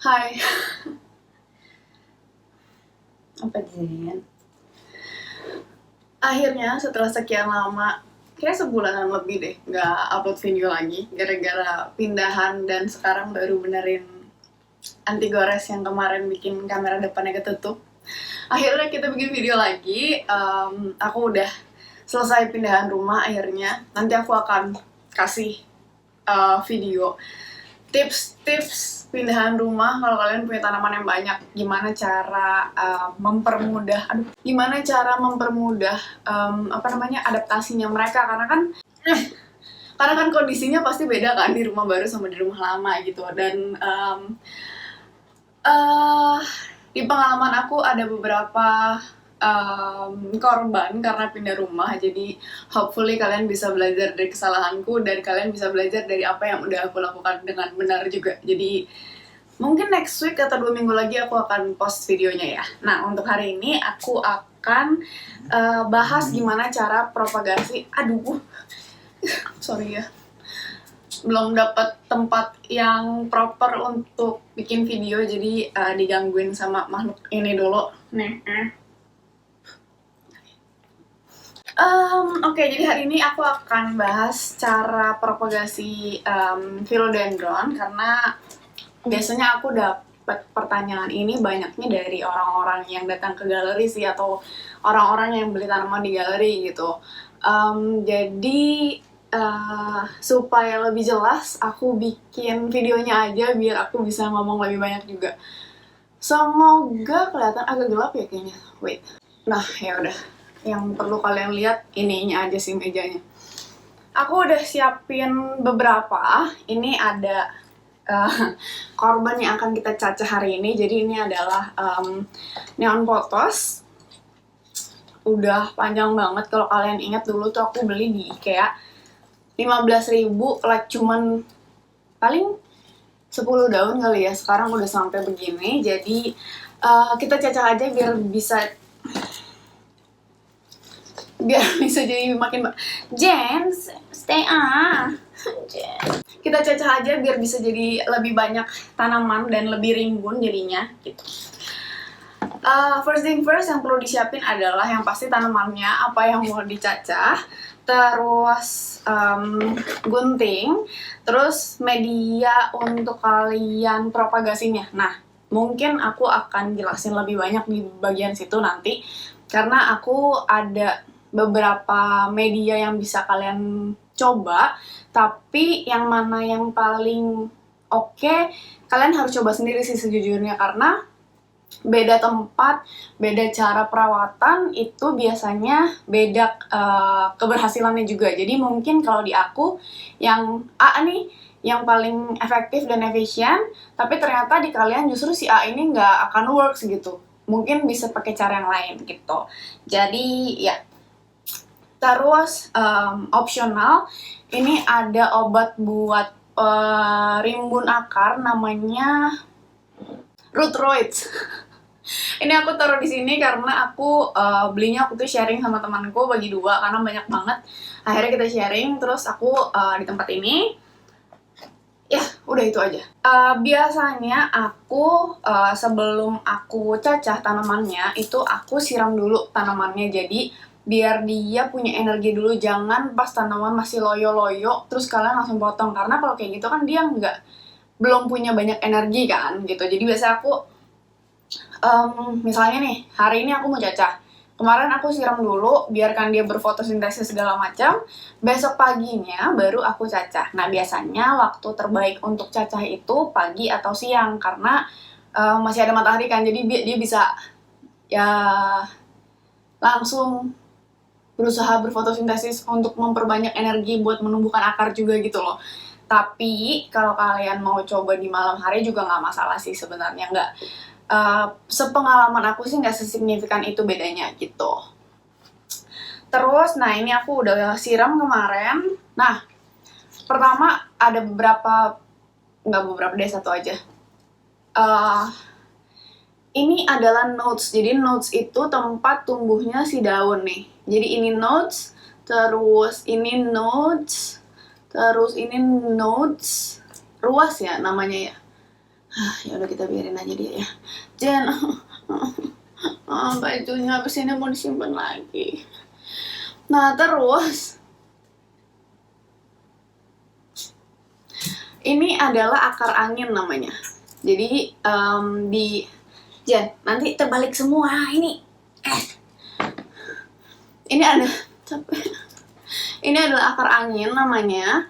Hai, apa Jen? Akhirnya setelah sekian lama, kayak sebulanan lebih deh, nggak upload video lagi, gara-gara pindahan dan sekarang baru benerin anti gores yang kemarin bikin kamera depannya ketutup. Akhirnya kita bikin video lagi. Aku udah selesai pindahan rumah akhirnya. Nanti aku akan kasih video tips-tips pindahan rumah kalau kalian punya tanaman yang banyak, gimana cara mempermudah adaptasinya mereka, karena kan kondisinya pasti beda kan di rumah baru sama di rumah lama gitu. Dan di pengalaman aku ada beberapa korban karena pindah rumah, jadi hopefully kalian bisa belajar dari kesalahanku dan kalian bisa belajar dari apa yang udah aku lakukan dengan benar juga. Jadi mungkin next week atau 2 minggu lagi aku akan post videonya ya. Nah, untuk hari ini aku akan bahas gimana cara propagasi. Sorry ya, belum dapat tempat yang proper untuk bikin video, jadi digangguin sama makhluk ini dulu nih. Oke, jadi hari ini aku akan bahas cara propagasi philodendron, karena biasanya aku dapat pertanyaan ini banyaknya dari orang-orang yang datang ke galeri sih, atau orang-orang yang beli tanaman di galeri gitu. Jadi supaya lebih jelas, aku bikin videonya aja biar aku bisa ngomong lebih banyak juga. Semoga kelihatan agak gelap ya kayaknya. Wait. Nah, ya udah. Yang perlu kalian lihat ininya aja sih, mejanya. Aku udah siapin beberapa. Ini ada korban yang akan kita cacah hari ini. Jadi ini adalah neon pothos. Udah panjang banget. Kalau kalian ingat dulu tuh aku beli di IKEA 15.000, like cuman paling 10 daun kali ya. Sekarang udah sampai begini. Jadi kita cacah aja biar bisa jadi makin Jen, stay Jen. Kita cacah aja biar bisa jadi lebih banyak tanaman dan lebih rimbun jadinya gitu. First thing first, yang perlu disiapin adalah yang pasti tanamannya, apa yang mau dicacah, terus gunting, terus media untuk kalian propagasinya. Nah, mungkin aku akan jelasin lebih banyak di bagian situ nanti, karena aku ada beberapa media yang bisa kalian coba, tapi yang mana yang paling oke, kalian harus coba sendiri sih sejujurnya, karena beda tempat, beda cara perawatan, itu biasanya beda keberhasilannya juga. Jadi mungkin kalau di aku, yang A nih, yang paling efektif dan efisien, tapi ternyata di kalian justru si A ini nggak akan works gitu. Mungkin bisa pakai cara yang lain gitu. Jadi ya. Terus opsional, ini ada obat buat rimbun akar, namanya Rootroids. Ini aku taruh di sini karena aku belinya, aku tuh sharing sama temanku, bagi 2 karena banyak banget. Akhirnya kita sharing, terus aku di tempat ini. Ya, udah itu aja. Biasanya aku sebelum aku cacah tanamannya, itu aku siram dulu tanamannya. Jadi biar dia punya energi dulu, jangan pas tanaman masih loyo-loyo terus kalian langsung potong, karena kalau kayak gitu kan dia belum punya banyak energi kan gitu. Jadi biasa aku misalnya nih, hari ini aku mau cacah, kemarin aku siram dulu, biarkan dia berfotosintesis segala macam, besok paginya baru aku cacah. Nah, biasanya waktu terbaik untuk cacah itu pagi atau siang, karena masih ada matahari kan, jadi dia bisa ya langsung berusaha berfotosintesis untuk memperbanyak energi buat menumbuhkan akar juga gitu loh. Tapi kalau kalian mau coba di malam hari juga nggak masalah sih sebenarnya. Nggak sepengalaman aku sih nggak sesignifikan itu bedanya gitu. Terus, nah ini aku udah siram kemarin. Nah, pertama ada satu aja. Ini adalah nodes. Jadi nodes itu tempat tumbuhnya si daun nih. Jadi ini nodes, terus ini nodes, terus ini nodes. Ruas ya namanya ya. Ya udah kita biarin aja dia ya. Jen, bajunya habis ini mau disimpan lagi. Nah terus ini adalah akar angin namanya. Jadi di Jen, nanti terbalik semua ini. Ini ada capek. Ini adalah akar angin namanya.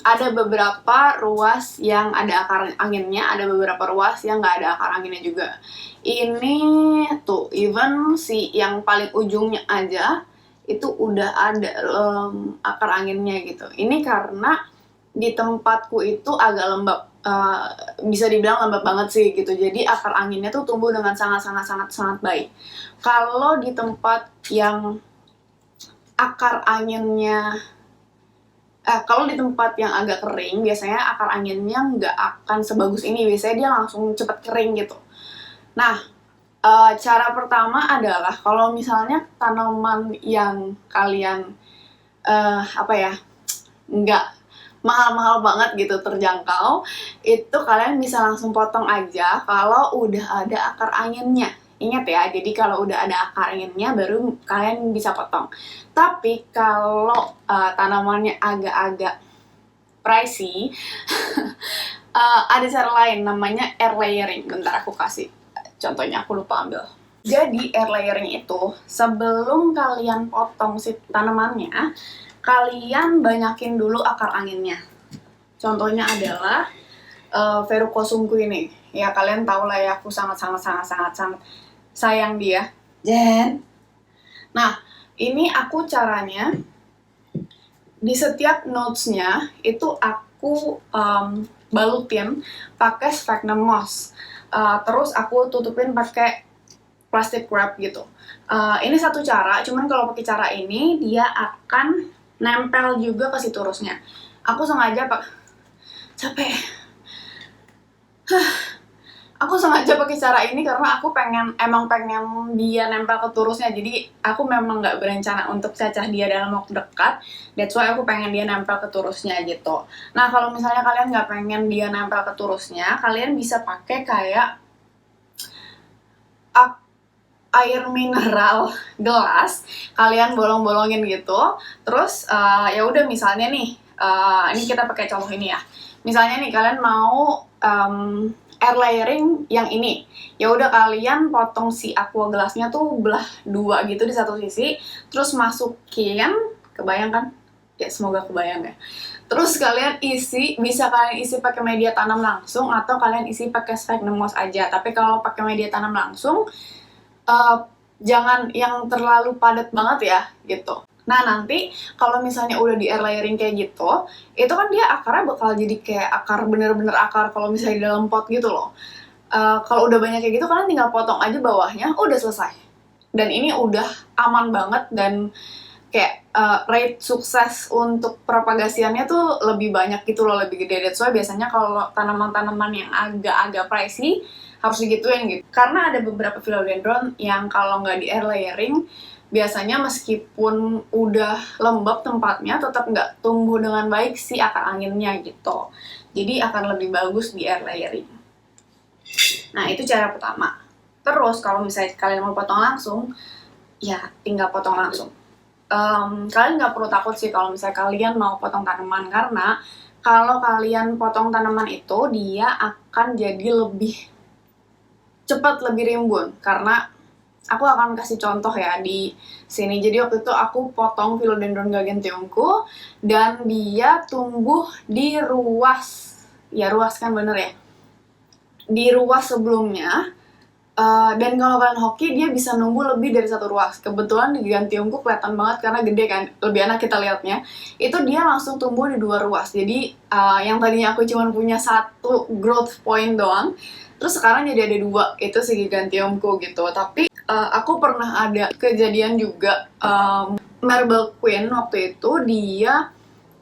Ada beberapa ruas yang ada akar anginnya, ada beberapa ruas yang nggak ada akar anginnya juga. Ini tuh, even si yang paling ujungnya aja itu udah ada akar anginnya gitu. Ini karena di tempatku itu agak lembab, bisa dibilang lembab banget sih gitu. Jadi akar anginnya tuh tumbuh dengan sangat baik. Kalau di tempat yang akar anginnya, kalau di tempat yang agak kering, biasanya akar anginnya nggak akan sebagus ini. Biasanya dia langsung cepet kering gitu. Nah, cara pertama adalah kalau misalnya tanaman yang kalian nggak mahal-mahal banget gitu, terjangkau, itu kalian bisa langsung potong aja kalau udah ada akar anginnya. Ingat ya, jadi kalau udah ada akar anginnya baru kalian bisa potong. Tapi kalau tanamannya agak-agak pricey, ada cara lain namanya air layering. Bentar aku kasih contohnya, aku lupa ambil. Jadi air layering itu sebelum kalian potong si tanamannya, kalian banyakin dulu akar anginnya. Contohnya adalah Verrucosumku ini. Ya kalian tahu lah ya, aku sangat sayang dia. Jen. Nah, ini aku caranya di setiap notes-nya itu aku balutin pakai sphagnum moss. Terus aku tutupin pakai plastic wrap gitu. Ini satu cara, cuman kalau pakai cara ini dia akan nempel juga ke si turusnya. Aku sengaja capek. Aku sengaja pakai cara ini karena aku emang pengen dia nempel ke turusnya. Jadi aku memang nggak berencana untuk cacah dia dalam waktu dekat. That's why aku pengen dia nempel ke turusnya gitu. Nah kalau misalnya kalian nggak pengen dia nempel ke turusnya, kalian bisa pakai kayak air mineral gelas. Kalian bolong-bolongin gitu. Terus ya udah misalnya nih, ini kita pakai contoh ini ya. Misalnya nih kalian mau air layering yang ini, ya udah kalian potong si aqua gelasnya tuh belah dua gitu di satu sisi, terus masukin, kebayang kan? Ya semoga kebayang ya. Terus kalian bisa kalian isi pakai media tanam langsung atau kalian isi pakai sphagnum moss aja. Tapi kalau pakai media tanam langsung, jangan yang terlalu padat banget ya gitu. Nah nanti kalau misalnya udah di air layering kayak gitu, itu kan dia akarnya bakal jadi kayak akar bener-bener akar kalau misalnya di dalam pot gitu loh. Kalau udah banyak kayak gitu kalian tinggal potong aja bawahnya, udah selesai. Dan ini udah aman banget dan kayak rate sukses untuk propagasiannya tuh lebih banyak gitu loh, lebih gede. That's why biasanya kalau tanaman-tanaman yang agak-agak pricey harus digituin gitu. Karena ada beberapa philodendron yang kalau nggak di air layering, biasanya meskipun udah lembab tempatnya tetap nggak tumbuh dengan baik si akar anginnya gitu. Jadi akan lebih bagus di air layering. Nah itu cara pertama. Terus kalau misalnya kalian mau potong langsung, ya tinggal potong langsung. Kalian nggak perlu takut sih kalau misalnya kalian mau potong tanaman, karena kalau kalian potong tanaman itu dia akan jadi lebih cepat, lebih rimbun. Karena aku akan kasih contoh ya di sini. Jadi waktu itu aku potong philodendron gagentiumku dan dia tumbuh di ruas, ya ruas kan bener ya, di ruas sebelumnya. Dan kalau kalian hoki dia bisa numbuh lebih dari satu ruas. Kebetulan di gagentiumku kelihatan banget karena gede kan, lebih enak kita lihatnya. Itu dia langsung tumbuh di 2 ruas. Jadi yang tadinya aku cuma punya 1 growth point doang, terus sekarang jadi ada 2, itu si gagentiumku gitu. Tapi aku pernah ada kejadian juga, Marble Queen waktu itu dia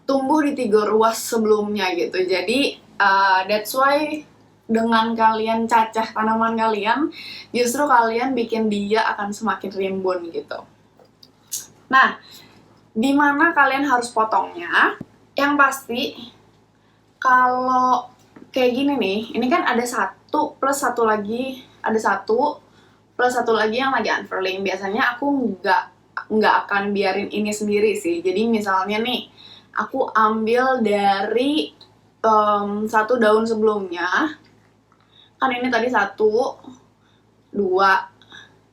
tumbuh di 3 ruas sebelumnya gitu. Jadi that's why dengan kalian cacah tanaman kalian, justru kalian bikin dia akan semakin rimbun gitu. Nah, di mana kalian harus potongnya? Yang pasti, kalau kayak gini nih, ini kan ada satu plus satu lagi, ada satu plus satu lagi yang lagi unfurling. Biasanya aku nggak akan biarin ini sendiri sih. Jadi misalnya nih, aku ambil dari satu daun sebelumnya, kan ini tadi satu, dua,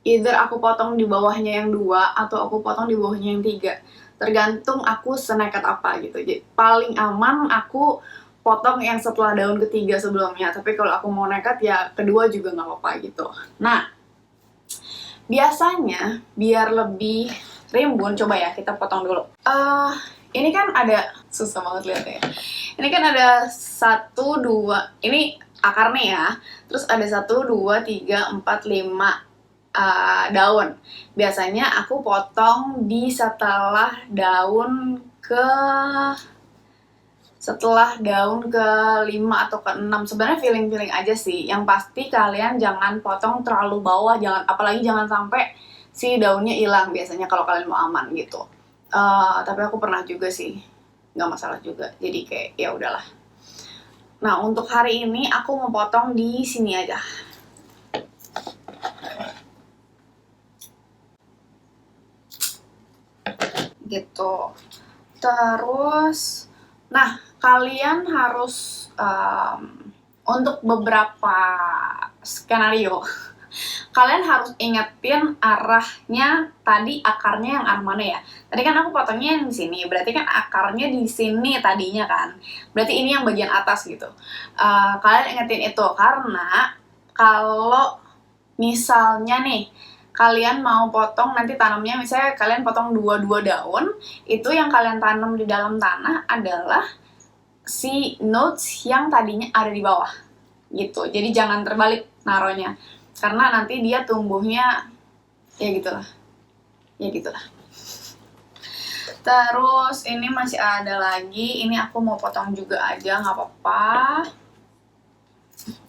either aku potong di bawahnya yang dua atau aku potong di bawahnya yang tiga, tergantung aku senekat apa gitu. Jadi paling aman aku potong yang setelah daun ketiga sebelumnya, tapi kalau aku mau nekat ya kedua juga nggak apa-apa gitu. Nah, biasanya biar lebih rimbun, coba ya kita potong dulu. Ini kan ada, susah banget lihatnya. Ini kan ada satu, dua, ini akarnya ya. Terus ada satu, dua, tiga, empat, lima daun. Biasanya aku potong di setelah daun ke-5 atau ke-6. Sebenarnya feeling aja sih. Yang pasti kalian jangan potong terlalu bawah, apalagi jangan sampai si daunnya hilang biasanya kalau kalian mau aman gitu. Tapi aku pernah juga sih, nggak masalah juga. Jadi kayak ya udahlah. Nah, untuk hari ini aku mau potong di sini aja. Gitu. Terus, nah kalian harus untuk beberapa skenario kalian harus ingetin arahnya tadi, akarnya yang arah mana ya. Tadi kan aku potongnya yang di sini, berarti kan akarnya di sini tadinya kan. Berarti ini yang bagian atas gitu. Kalian ingetin itu karena kalau misalnya nih kalian mau potong nanti tanamnya, misalnya kalian potong dua daun, itu yang kalian tanam di dalam tanah adalah si notes yang tadinya ada di bawah gitu. Jadi jangan terbalik naruhnya, karena nanti dia tumbuhnya ya gitulah. Terus ini masih ada lagi, ini aku mau potong juga aja, nggak apa-apa.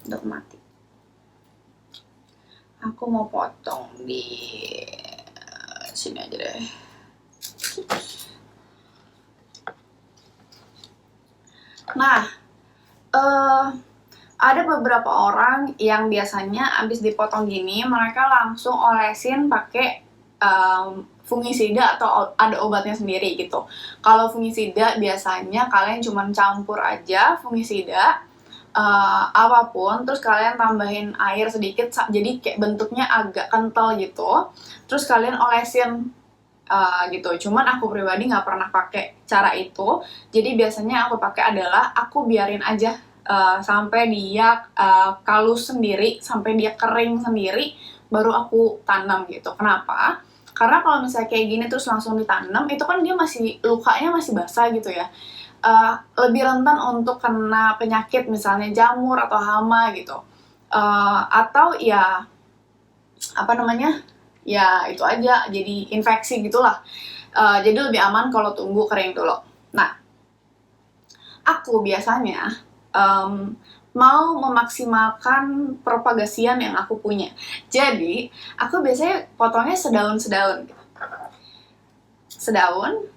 Udah mati. Aku mau potong di sini aja deh. Nah, ada beberapa orang yang biasanya abis dipotong gini, mereka langsung olesin pakai fungisida atau ada obatnya sendiri gitu. Kalau fungisida biasanya kalian cuma campur aja fungisida apapun, terus kalian tambahin air sedikit, jadi kayak bentuknya agak kental gitu. Terus kalian olesin gitu. Cuman aku pribadi nggak pernah pakai cara itu. Jadi biasanya aku pakai adalah aku biarin aja sampai dia kalus sendiri, sampai dia kering sendiri, baru aku tanam gitu. Kenapa? Karena kalau misalnya kayak gini terus langsung ditanam, itu kan dia lukanya masih basah gitu ya. Lebih rentan untuk kena penyakit misalnya jamur atau hama gitu, atau ya apa namanya, ya itu aja jadi infeksi gitulah. Jadi lebih aman kalau tunggu kering dulu. Nah, aku biasanya mau memaksimalkan propagasian yang aku punya, jadi aku biasanya potongnya sedaun gitu. Sedaun.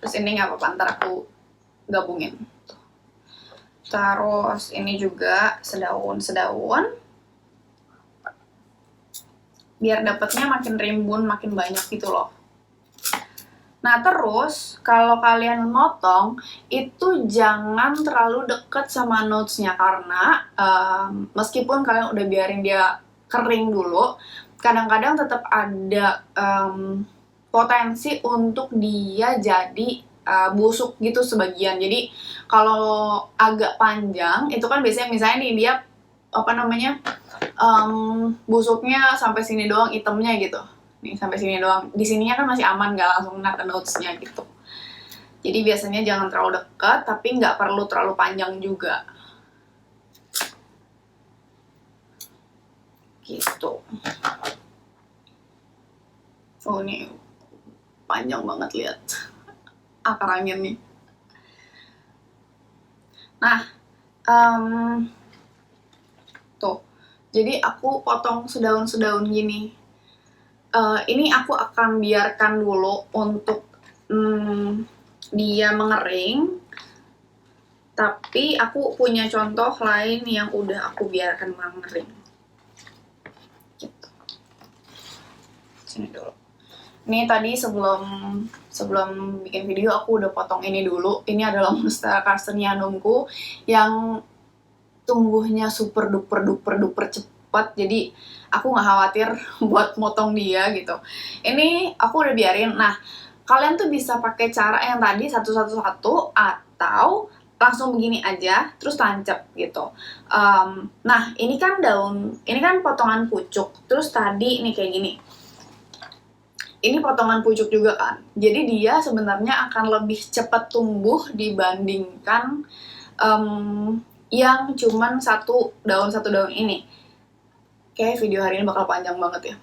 Terus ini nggak apa-apa, ntar aku gabungin. Terus ini juga sedaun. Biar dapatnya makin rimbun, makin banyak gitu loh. Nah, terus kalau kalian motong itu jangan terlalu deket sama notes-nya, karena meskipun kalian udah biarin dia kering dulu, kadang-kadang tetap ada potensi untuk dia jadi busuk gitu sebagian. Jadi kalau agak panjang itu kan biasanya misalnya nih dia apa namanya busuknya sampai sini doang, itemnya gitu. Nih sampai sini doang. Di sininya kan masih aman, nggak langsung kena ke notes-nya gitu. Jadi biasanya jangan terlalu dekat, tapi nggak perlu terlalu panjang juga. Gitu. Oh, ini panjang banget, lihat akar angin nih. Nah, tuh. Jadi aku potong sedaun gini. Ini aku akan biarkan dulu untuk dia mengering, tapi aku punya contoh lain yang udah aku biarkan mengering. Gitu. Sini dulu. Ini tadi sebelum bikin video aku udah potong ini dulu. Ini adalah Monstera carstenianumku yang tumbuhnya super duper cepat. Jadi aku nggak khawatir buat motong dia gitu. Ini aku udah biarin. Nah, kalian tuh bisa pakai cara yang tadi satu-satu atau langsung begini aja terus tancap gitu. Nah ini kan ini kan potongan pucuk, terus tadi ini kayak gini, ini potongan pucuk juga kan, jadi dia sebenarnya akan lebih cepat tumbuh dibandingkan yang cuman satu daun ini. Kayak video hari ini bakal panjang banget ya.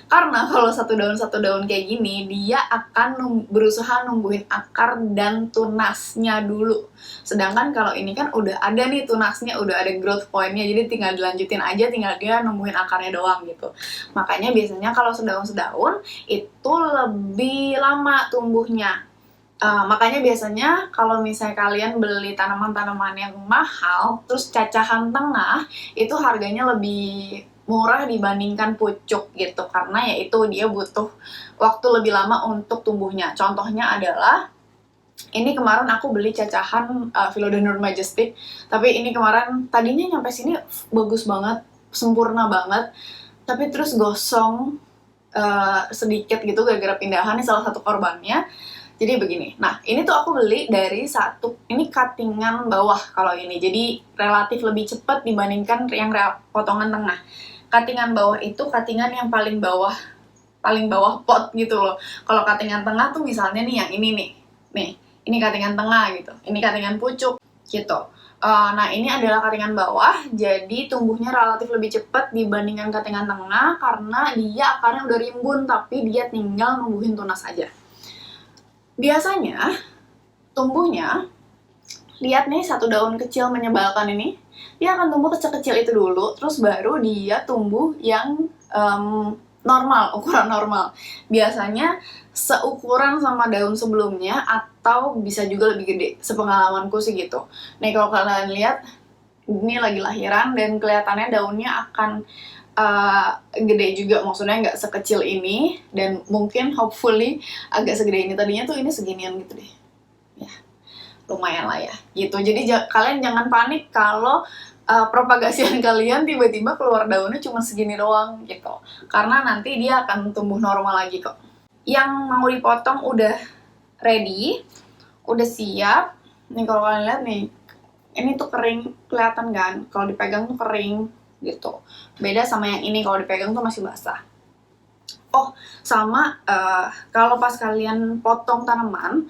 Karena kalau satu daun kayak gini, dia akan berusaha numbuhin akar dan tunasnya dulu. Sedangkan kalau ini kan udah ada nih tunasnya, udah ada growth point-nya, jadi tinggal dilanjutin aja, tinggal dia numbuhin akarnya doang gitu. Makanya biasanya kalau sedaun-sedaun itu lebih lama tumbuhnya. Makanya biasanya kalau misalnya kalian beli tanaman-tanaman yang mahal, terus cacahan tengah, itu harganya lebih murah dibandingkan pucuk gitu, karena yaitu dia butuh waktu lebih lama untuk tumbuhnya. Contohnya adalah ini kemarin aku beli cacahan Philodendron majestic, tapi ini kemarin tadinya nyampe sini bagus banget, sempurna banget, tapi terus gosong sedikit gitu gara-gara pindahan. Ini salah satu korbannya. Jadi begini, nah ini tuh aku beli dari ini cuttingan bawah kalau ini, jadi relatif lebih cepat dibandingkan yang potongan tengah. Cuttingan bawah itu cuttingan yang paling bawah pot gitu loh. Kalau cuttingan tengah tuh misalnya nih yang ini nih ini cuttingan tengah gitu, ini cuttingan pucuk gitu. Nah ini adalah cuttingan bawah, jadi tumbuhnya relatif lebih cepat dibandingkan cuttingan tengah karena dia akarnya udah rimbun tapi dia tinggal numbuhin tunas aja. Biasanya tumbuhnya, lihat nih satu daun kecil menyebalkan ini, dia akan tumbuh kecil-kecil itu dulu, terus baru dia tumbuh yang normal, ukuran normal. Biasanya seukuran sama daun sebelumnya atau bisa juga lebih gede, sepengalamanku sih gitu. Nih kalau kalian lihat, ini lagi lahiran dan kelihatannya daunnya akan gede juga, maksudnya nggak sekecil ini, dan mungkin hopefully agak segede ini. Tadinya tuh ini seginian gitu deh ya, lumayan lah ya gitu. Jadi kalian jangan panik kalau propagasian kalian tiba-tiba keluar daunnya cuma segini doang gitu, karena nanti dia akan tumbuh normal lagi kok. Yang mau dipotong udah ready, udah siap. Nih kalau kalian lihat nih, ini tuh kering, kelihatan kan kalau dipegang tuh kering gitu. Beda sama yang ini, kalau dipegang tuh masih basah. Oh, sama kalau pas kalian potong tanaman,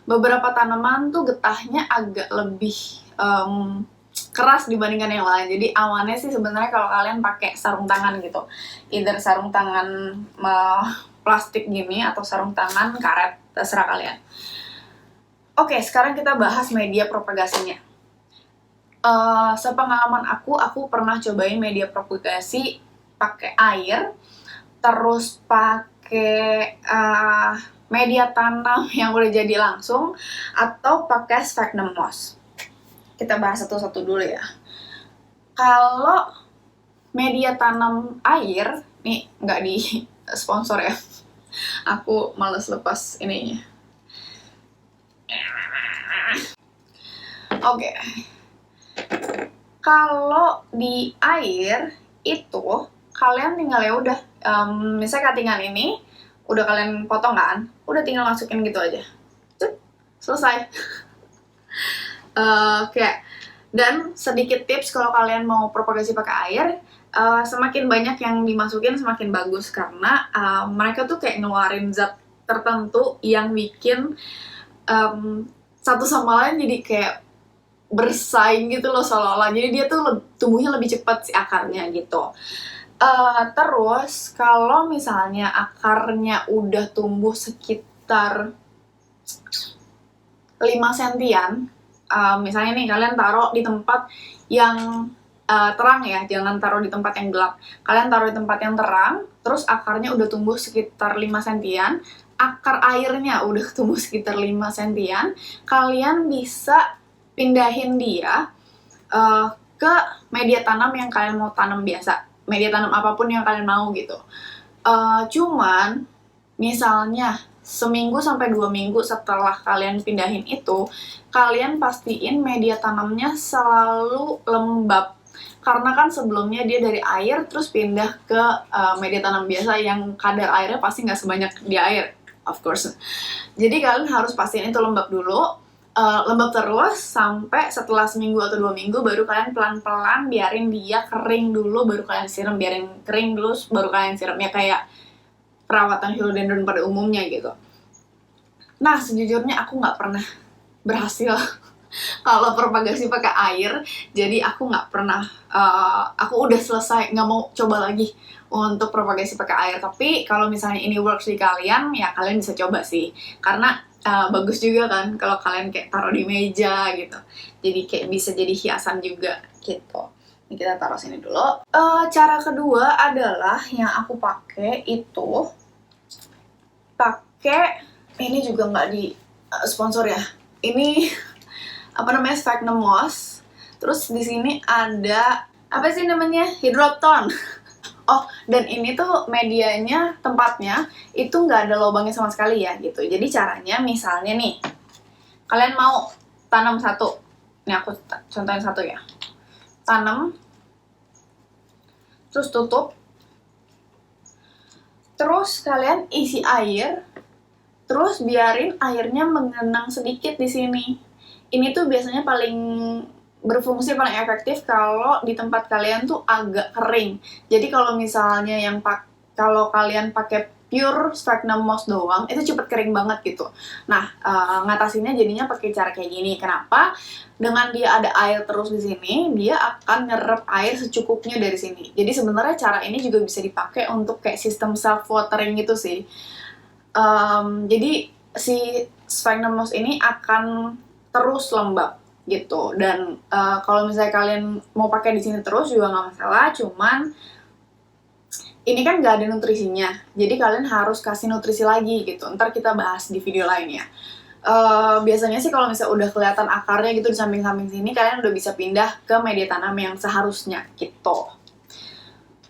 beberapa tanaman tuh getahnya agak lebih keras dibandingkan yang lain. Jadi amannya sih sebenarnya kalau kalian pakai sarung tangan gitu, either sarung tangan plastik gini atau sarung tangan karet, terserah kalian. Oke, sekarang kita bahas media propagasinya. Sepengalaman aku pernah cobain media propagasi pakai air, terus pakai media tanam yang udah jadi langsung, atau pakai sphagnum moss. Kita bahas satu-satu dulu ya. Kalau media tanam air, nih nggak di sponsor ya, aku males lepas ininya. Oke. Kalau di air itu kalian tinggal ya udah, misalnya cuttingan ini udah kalian potong kan, udah tinggal masukin gitu aja, selesai. Kayak, dan sedikit tips kalau kalian mau propagasi pakai air, semakin banyak yang dimasukin semakin bagus, karena mereka tuh kayak ngeluarin zat tertentu yang bikin satu sama lain jadi kayak bersaing gitu loh seolah-olah. Jadi dia tuh tumbuhnya lebih cepat si akarnya gitu. Terus kalau misalnya akarnya udah tumbuh sekitar 5 sentian, misalnya nih kalian taruh di tempat yang terang ya, jangan taruh di tempat yang gelap. Kalian taruh di tempat yang terang, terus akarnya udah tumbuh sekitar 5 sentian, akar airnya udah tumbuh sekitar 5 sentian, kalian bisa pindahin dia ke media tanam yang kalian mau tanam biasa, media tanam apapun yang kalian mau gitu. Cuman misalnya seminggu sampai 2 minggu setelah kalian pindahin itu, kalian pastiin media tanamnya selalu lembab. Karena kan sebelumnya dia dari air terus pindah ke media tanam biasa yang kadar airnya pasti nggak sebanyak di air, of course. Jadi kalian harus pastiin itu lembab dulu, lembab terus sampai setelah seminggu atau 2 minggu, baru kalian pelan-pelan biarin dia kering dulu, baru kalian siram, biarin kering dulu, baru kalian siram, ya kayak perawatan philodendron pada umumnya gitu. Nah, sejujurnya aku nggak pernah berhasil kalau propagasi pakai air, jadi aku nggak pernah, aku udah selesai, nggak mau coba lagi untuk propagasi pakai air. Tapi kalau misalnya ini works di kalian, ya kalian bisa coba sih, karena bagus juga kan kalau kalian kayak taruh di meja gitu, jadi kayak bisa jadi hiasan juga gitu. Ini kita taruh sini dulu. Cara kedua adalah yang aku pakai itu ini juga nggak di sponsor ya. Ini apa namanya, sphagnum moss. Terus di sini ada apa sih namanya, hidroton. Oh, dan ini tuh medianya, tempatnya itu nggak ada lubangnya sama sekali ya gitu. Jadi caranya misalnya nih, kalian mau tanam satu. Ini aku contohin satu ya. Tanam, terus tutup. Terus kalian isi air, terus biarin airnya mengenang sedikit di sini. Ini tuh biasanya paling berfungsi, paling efektif kalau di tempat kalian tuh agak kering. Jadi kalau misalnya kalau kalian pakai pure sphagnum moss doang, itu cepet kering banget gitu. Nah, ngatasinnya jadinya pakai cara kayak gini. Kenapa? Dengan dia ada air terus di sini, dia akan nyerap air secukupnya dari sini. Jadi sebenarnya cara ini juga bisa dipakai untuk kayak sistem self watering gitu sih. Jadi si sphagnum moss ini akan terus lembab gitu. Dan kalau misalnya kalian mau pakai di sini terus juga nggak masalah, cuman ini kan nggak ada nutrisinya, jadi kalian harus kasih nutrisi lagi gitu. Ntar kita bahas di video lainnya. Biasanya sih kalau misalnya udah kelihatan akarnya gitu di samping-samping sini, kalian udah bisa pindah ke media tanam yang seharusnya gitu.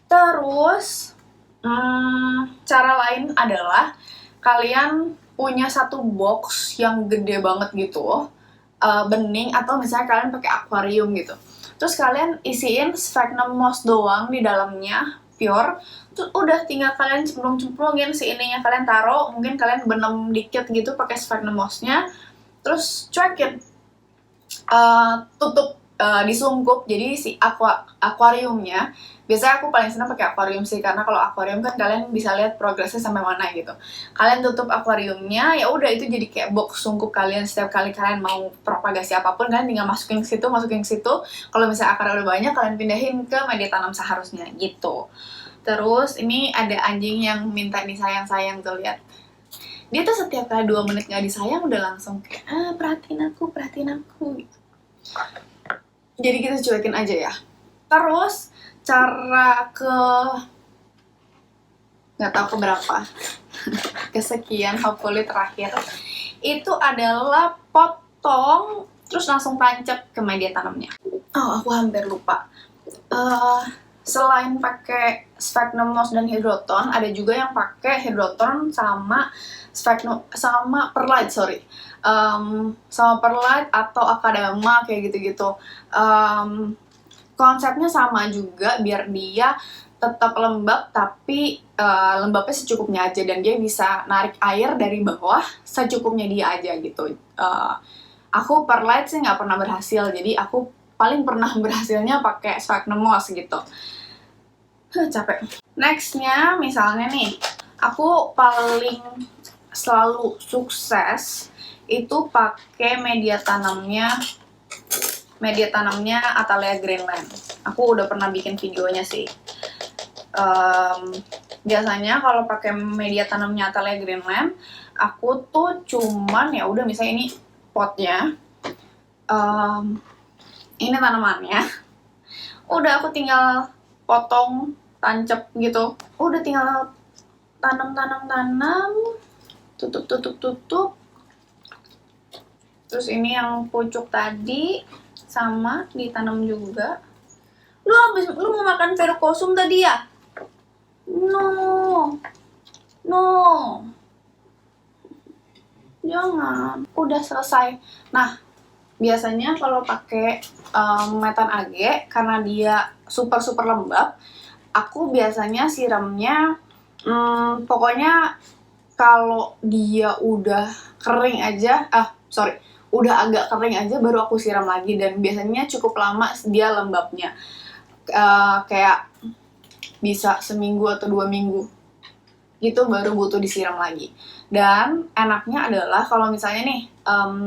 Terus cara lain adalah kalian punya satu box yang gede banget gitu, bening, atau misalnya kalian pakai akuarium gitu. Terus kalian isiin sphagnum moss doang di dalamnya, pure. Terus udah tinggal kalian cemplung-cemplungin si ininya, kalian taruh, mungkin kalian benem dikit gitu pakai sphagnum mossnya, terus cuekin, tutup, disungkup. Jadi si akuariumnya, biasanya aku paling senang pakai akuarium sih, karena kalau akuarium kan kalian bisa lihat progresnya sampai mana gitu. Kalian tutup akuariumnya, ya udah itu jadi kayak box sungkup kalian. Setiap kali kalian mau propagasi apapun, kalian tinggal masukin ke situ. Kalau misalnya akarnya udah banyak, kalian pindahin ke media tanam seharusnya gitu. Terus ini ada anjing yang minta disayang-sayang tuh, lihat. Dia tuh setiap kali 2 menit nggak disayang udah langsung kayak perhatiin aku gitu. Jadi kita cuekin aja ya. Terus cara nggak tahu keberapa kesekian, hopefully terakhir, itu adalah potong terus langsung tancap ke media tanamnya. Oh, aku hampir lupa. Selain pakai sphagnum moss dan hidroton, ada juga yang pakai hidroton sama perlite, sama perlite atau akadama kayak gitu-gitu. Konsepnya sama juga, biar dia tetap lembab, tapi lembabnya secukupnya aja, dan dia bisa narik air dari bawah secukupnya dia aja gitu. Aku perlite sih nggak pernah berhasil, jadi aku paling pernah berhasilnya pakai sphagnum moss gitu. Capek. Nextnya, misalnya nih, aku paling selalu sukses itu pakai media tanamnya Athalia Greenland. Aku udah pernah bikin videonya sih. Biasanya kalau pakai media tanamnya Athalia Greenland, aku tuh cuman ya udah, misalnya ini potnya, ini tanamannya, udah aku tinggal potong, tancap gitu, udah tinggal tanam. tutup. Terus ini yang pucuk tadi sama ditanam juga. Lu mau makan verukosum tadi ya? No, jangan. Udah selesai. Nah, biasanya kalau pakai metan age karena dia super lembab, aku biasanya siramnya pokoknya kalau dia udah kering aja, udah agak kering aja baru aku siram lagi, dan biasanya cukup lama dia lembabnya. Kayak bisa seminggu atau 2 minggu gitu baru butuh disiram lagi. Dan enaknya adalah kalau misalnya nih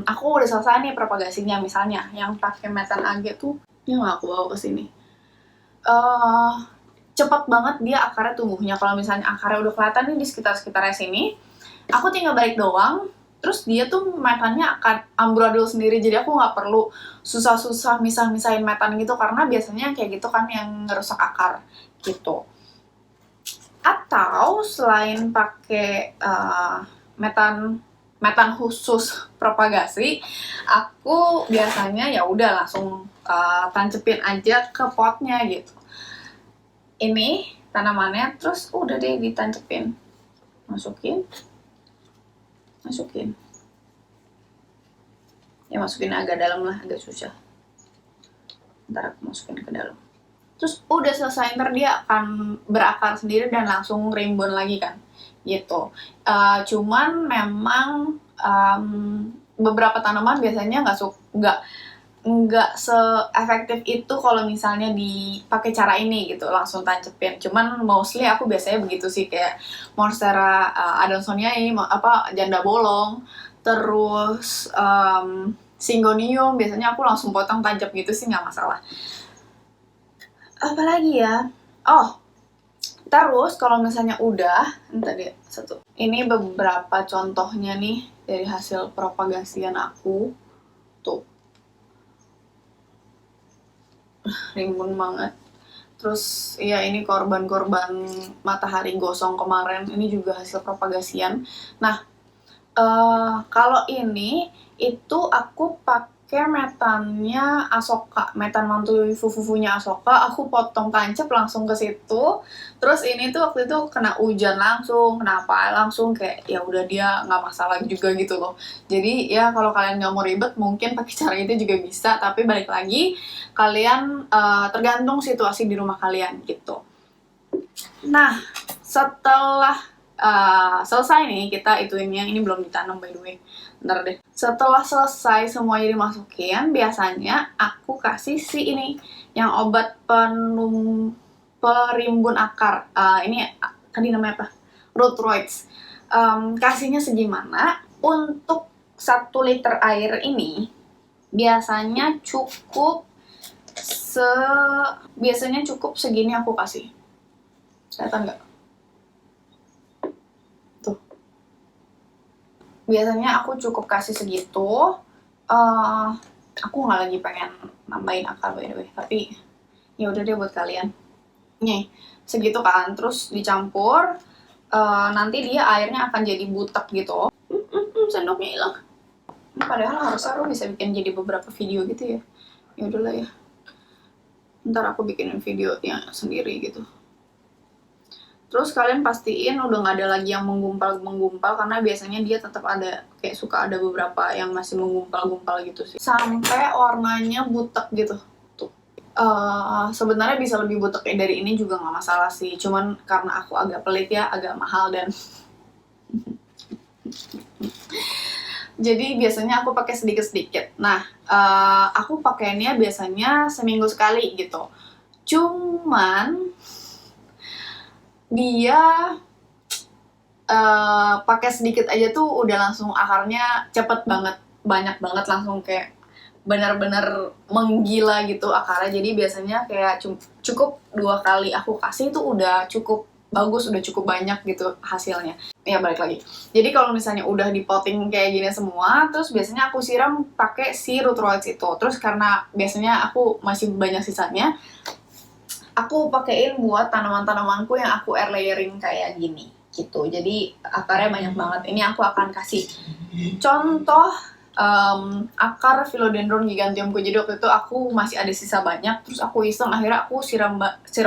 aku udah selesai nih propagasinya, misalnya yang pakai metan age tuh yang aku bawa ke sini, cepet banget dia akarnya tumbuhnya. Kalau misalnya akarnya udah kelihatan nih di sekitarnya sini, aku tinggal balik doang, terus dia tuh metannya akan amburadul sendiri. Jadi aku nggak perlu susah-susah misah-misahin metan gitu, karena biasanya kayak gitu kan yang ngerusak akar gitu. Atau selain pakai metan khusus propagasi, aku biasanya ya udah langsung tancepin aja ke potnya gitu. Ini tanamannya, terus udah deh ditancepin, masukin ya, masukin agak dalam lah, agak susah, ntar aku masukin ke dalam. Terus udah selesai, ntar dia akan berakar sendiri dan langsung rimbun lagi kan gitu. Cuman memang beberapa tanaman biasanya nggak se-efektif itu kalau misalnya dipakai cara ini gitu, langsung tancepin. Cuman mostly aku biasanya begitu sih, kayak Monstera adansoniae, janda bolong, terus Syngonium, biasanya aku langsung potong tancap gitu sih, nggak masalah. Apalagi ya? Terus kalau misalnya udah, tadi satu. Ini beberapa contohnya nih dari hasil propagasian aku. Tuh. Rimbun banget. Terus ya ini korban-korban matahari gosong kemarin, ini juga hasil propagasian. Nah, kalau ini itu aku pakai metannya Asoka, metan mantui fufunya Asoka. Aku potong tancap langsung ke situ. Terus ini tuh waktu itu kena hujan langsung kayak ya udah, dia nggak masalah juga gitu loh. Jadi ya kalau kalian nggak mau ribet mungkin pakai cara itu juga bisa, tapi balik lagi kalian tergantung situasi di rumah kalian gitu. Nah, setelah selesai nih kita ituinnya, ini belum ditanam by the way, ntar deh. Setelah selesai semuanya dimasukin, biasanya aku kasih si ini yang obat perimbun akar. Ini tadi namanya apa? Rootroids. Kasihnya segimana? Untuk 1 liter air ini biasanya cukup segini aku kasih. Kelihatan nggak? Biasanya aku cukup kasih segitu. Aku nggak lagi pengen nambahin akar by the way, tapi ya udah deh buat kalian. Nih, segitu kan, terus dicampur. Nanti dia airnya akan jadi butek gitu. Sendoknya hilang. Padahal harusnya aku bisa bikin jadi beberapa video gitu ya. Ya udahlah ya. Ntar aku bikinin videonya sendiri gitu. Terus kalian pastiin udah nggak ada lagi yang menggumpal, karena biasanya dia tetap ada, kayak suka ada beberapa yang masih menggumpal gitu sih. Sampai warnanya butek gitu. Tuh. Sebenarnya bisa lebih butek dari ini juga nggak masalah sih. Cuman karena aku agak pelit ya, agak mahal dan jadi biasanya aku pakai sedikit-sedikit. Nah, aku pakainya biasanya seminggu sekali gitu. Cuman dia pakai sedikit aja tuh udah langsung akarnya cepet banget, banyak banget, langsung kayak benar-benar menggila gitu akarnya. Jadi biasanya kayak cukup 2 kali aku kasih itu udah cukup bagus, udah cukup banyak gitu hasilnya. Ya balik lagi. Jadi kalau misalnya udah dipotting kayak gini semua, terus biasanya aku siram pakai si Rootroids itu. Terus karena biasanya aku masih banyak sisanya, aku pakein buat tanaman-tanamanku yang aku air layering kayak gini gitu. Jadi akarnya banyak banget. Ini aku akan kasih contoh akar Philodendron giganteumku. Jadi waktu itu aku masih ada sisa banyak, terus aku iseng akhirnya aku siram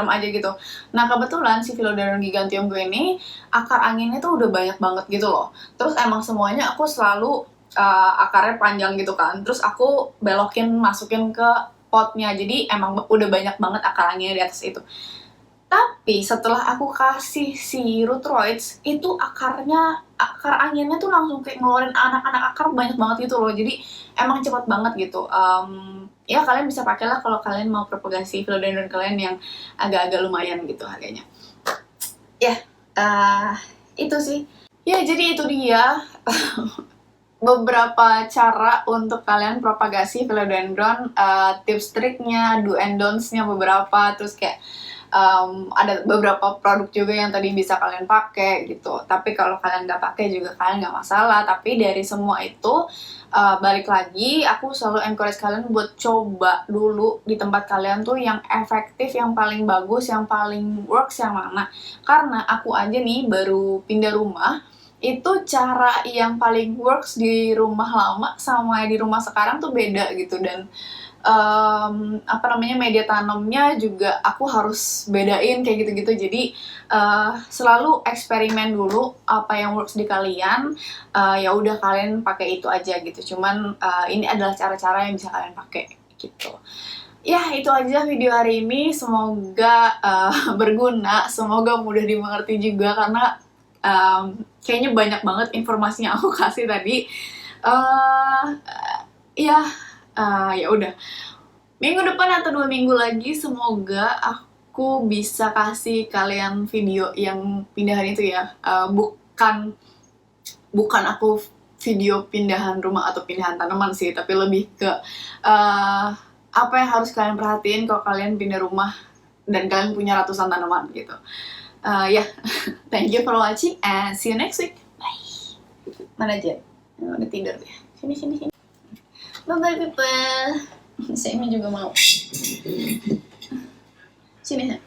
aja gitu. Nah kebetulan si Philodendron giganteumku ini akar anginnya tuh udah banyak banget gitu loh. Terus emang semuanya aku selalu akarnya panjang gitu kan, terus aku belokin masukin ke potnya, jadi emang udah banyak banget akar anginnya di atas itu. Tapi setelah aku kasih si Rootroids, itu akar anginnya tuh langsung kayak ngeluarin anak-anak akar banyak banget gitu loh. Jadi emang cepat banget gitu. Ya kalian bisa pakailah kalau kalian mau propagasi philodendron kalian yang agak-agak lumayan gitu harganya. Ya, itu sih. Ya jadi itu dia beberapa cara untuk kalian propagasi philodendron, tips triknya, do and don'ts-nya beberapa, terus kayak ada beberapa produk juga yang tadi bisa kalian pakai gitu. Tapi kalau kalian nggak pakai juga kalian nggak masalah. Tapi dari semua itu balik lagi, aku selalu encourage kalian buat coba dulu di tempat kalian tuh yang efektif, yang paling bagus, yang paling works yang mana. Karena aku aja nih baru pindah rumah, itu cara yang paling works di rumah lama sama di rumah sekarang tuh beda gitu. Dan media tanamnya juga aku harus bedain kayak gitu-gitu. Jadi selalu eksperimen dulu apa yang works di kalian, ya udah kalian pakai itu aja gitu. Cuman ini adalah cara-cara yang bisa kalian pakai gitu. Ya itu aja video hari ini, semoga berguna, semoga mudah dimengerti juga karena kayaknya banyak banget informasi yang aku kasih tadi. Ya udah, minggu depan atau 2 minggu lagi semoga aku bisa kasih kalian video yang pindahan itu ya. Bukan aku video pindahan rumah atau pindahan tanaman sih, tapi lebih ke apa yang harus kalian perhatiin kalau kalian pindah rumah dan kalian punya ratusan tanaman gitu. Thank you for watching and see you next week. Bye. Mana aja? Udah tidur deh. Sini. Bye people. Semi juga mau. Sini.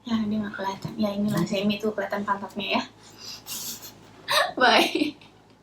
Ya dia nggak kelihatan. Ya inilah Semi tuh kelihatan pantatnya ya. Bye.